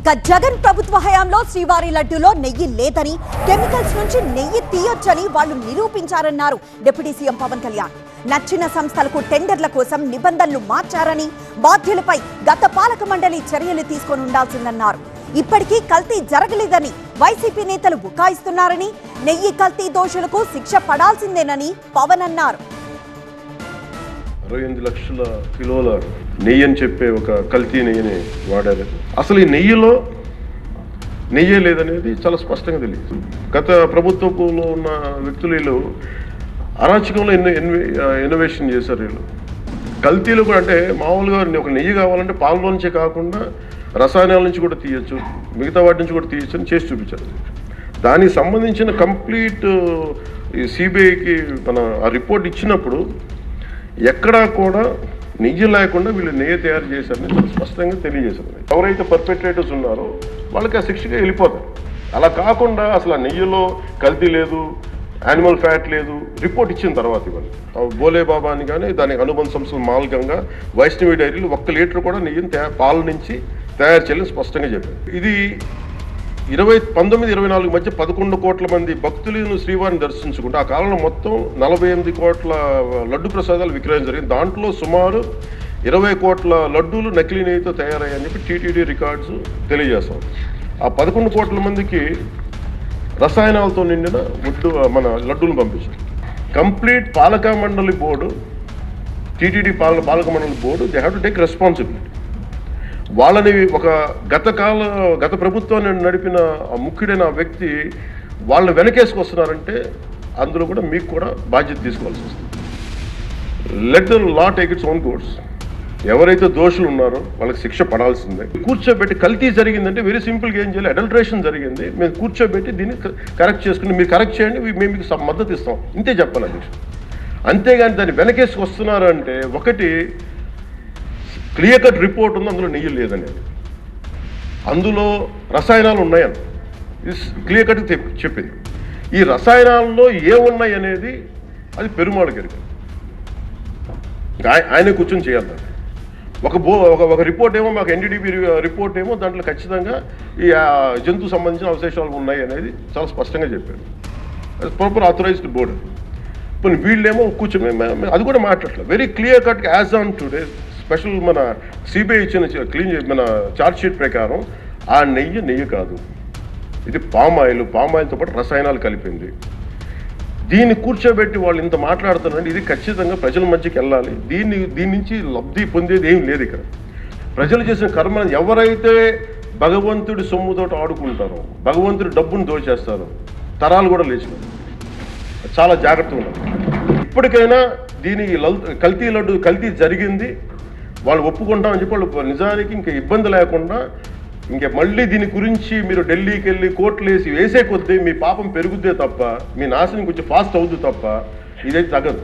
ఇక జగన్ ప్రభుత్వ హయాంలో శ్రీవారి లడ్డూలో నెయ్యి లేదని, కెమికల్స్ నుంచి నెయ్యి తీయొచ్చని వాళ్ళు నిరూపించారన్నారు డిప్యూటీ సీఎం పవన్ కళ్యాణ్. నచ్చిన సంస్థలకు టెండర్ల కోసం నిబంధనలు మార్చారని, బాధ్యులపై గత పాలక మండలి చర్యలు తీసుకొని ఉండాల్సిందన్నారు. ఇప్పటికీ కల్తీ జరగలేదని వైసీపీ నేతలు బుకాయిస్తున్నారని, నెయ్యి కల్తీ దోషులకు శిక్ష పడాల్సిందేనని పవన్ అన్నారు. 68 లక్షల కిలోల నెయ్యి అని చెప్పే ఒక కల్తీ నెయ్యిని వాడారు. అసలు ఈ నెయ్యిలో నెయ్యే లేదనేది చాలా స్పష్టంగా తెలియదు. గత ప్రభుత్వంలో ఉన్న వ్యక్తులు వీళ్ళు అరాచకంలో ఇన్నోవేషన్ చేశారు. వీళ్ళు కల్తీలు కూడా అంటే మామూలుగా ఒక నెయ్యి కావాలంటే పాలలో నుంచే కాకుండా రసాయనాల నుంచి కూడా తీయచ్చు, మిగతా వాటి నుంచి కూడా తీయచ్చు అని చేసి చూపించారు. దానికి సంబంధించిన కంప్లీట్ ఈ సిబిఐకి మన ఆ రిపోర్ట్ ఇచ్చినప్పుడు ఎక్కడా కూడా నెయ్యి లేకుండా వీళ్ళు నెయ్యి తయారు చేశారని చాలా స్పష్టంగా తెలియజేశారు. ఎవరైతే పర్పెట్రేటర్స్ ఉన్నారో వాళ్ళకి ఆ శిక్షగా వెళ్ళిపోతారు. అలా కాకుండా అసలు ఆ నెయ్యిలో కల్తీ లేదు, యానిమల్ ఫ్యాట్ లేదు రిపోర్ట్ ఇచ్చిన తర్వాత ఇవన్నీ బోలే బాబా అని కానీ దానికి అనుబంధ సంస్థలు మాల్గంగా వైష్ణవి డైరీలు 1 లీటర్ కూడా నెయ్యిని పాల నుంచి తయారు చేయాలని స్పష్టంగా చెప్పారు. ఇది 1924 మధ్య 11 కోట్ల మంది భక్తులను శ్రీవారిని దర్శించుకుంటే ఆ కాలంలో మొత్తం 48 కోట్ల లడ్డు ప్రసాదాలు విక్రయం జరిగింది. దాంట్లో సుమారు 20 కోట్ల లడ్డూలు నకిలీ నెయ్యితో తయారయ్యని చెప్పి టీటీడీ రికార్డ్స్ తెలియజేస్తాం. ఆ 11 కోట్ల మందికి రసాయనాలతో నిండిన మన లడ్డూలు పంపించారు. కంప్లీట్ పాలక మండలి బోర్డు, టీటీడీ పాలక మండలి board they have to take responsibility. వాళ్ళని ఒక గత ప్రభుత్వాన్ని నడిపిన ముఖ్యుడైన వ్యక్తి వాళ్ళని వెనకేసుకొస్తున్నారంటే అందులో కూడా మీకు కూడా బాధ్యత తీసుకోవాల్సి వస్తుంది. Let the law take its own course. ఎవరైతే దోషులు ఉన్నారో వాళ్ళకి శిక్ష పడాల్సిందే. కూర్చోబెట్టి కల్తీ జరిగిందంటే వెరీ సింపుల్గా ఏం చేయాలి, అడల్ట్రేషన్ జరిగింది, మేము కూర్చోబెట్టి దీన్ని కరెక్ట్ చేసుకుని మీరు కరెక్ట్ చేయండి, మేము మీకు మద్దతు ఇస్తాం, ఇంతే చెప్పాలి అధ్యక్ష. అంతేగాని దాన్ని వెనకేసుకొస్తున్నారు అంటే ఒకటి క్లియర్ కట్ రిపోర్ట్ ఉంది, అందులో నెయ్యి లేదనేది, అందులో రసాయనాలు ఉన్నాయని క్లియర్ కట్ చెప్పింది. ఈ రసాయనాల్లో ఏమున్నాయి అనేది అది పెరుమాళకి ఎరుక, ఆయనే కూర్చొని చేయాలి. ఒక రిపోర్ట్ ఏమో మాకు ఎన్డీడీపీ రిపోర్ట్ ఏమో దాంట్లో ఖచ్చితంగా ఈ జంతువు సంబంధించిన అవశేషాలు ఉన్నాయి అనేది చాలా స్పష్టంగా చెప్పారు. Proper authorised board. ఇప్పుడు వీళ్ళేమో కూర్చొని అది కూడా మాట్లాడలేదు. Very clear cut as on today special మన సిబిఐ ఇచ్చిన మన ఛార్జ్ షీట్ ప్రకారం ఆ నెయ్యి కాదు, ఇది పామాయిల్తో పాటు రసాయనాలు కలిపింది. దీన్ని కూర్చోబెట్టి వాళ్ళు ఇంత మాట్లాడుతున్నారంటే ఇది ఖచ్చితంగా ప్రజల మధ్యకి వెళ్ళాలి. దీని నుంచి లబ్ధి పొందేది ఏం లేదు. ఇక్కడ ప్రజలు చేసిన కర్మను ఎవరైతే భగవంతుడి సొమ్ముతో ఆడుకుంటారో, భగవంతుడి డబ్బును దోచేస్తారో తరాలు కూడా లేచినారు. చాలా జాగ్రత్తగా ఉన్నారు. ఇప్పటికైనా కల్తీ జరిగింది, వాళ్ళు ఒప్పుకుంటామని చెప్పి వాళ్ళు నిజానికి ఇంకా ఇబ్బంది లేకుండా ఇంకా మళ్ళీ దీని గురించి మీరు ఢిల్లీకి వెళ్ళి కోర్టులు వేసే కొద్దీ మీ పాపం పెరుగుద్దే తప్ప, మీ నాశనం కొంచెం ఫాస్ట్ అవుద్ది తప్ప ఇదైతే తగ్గదు.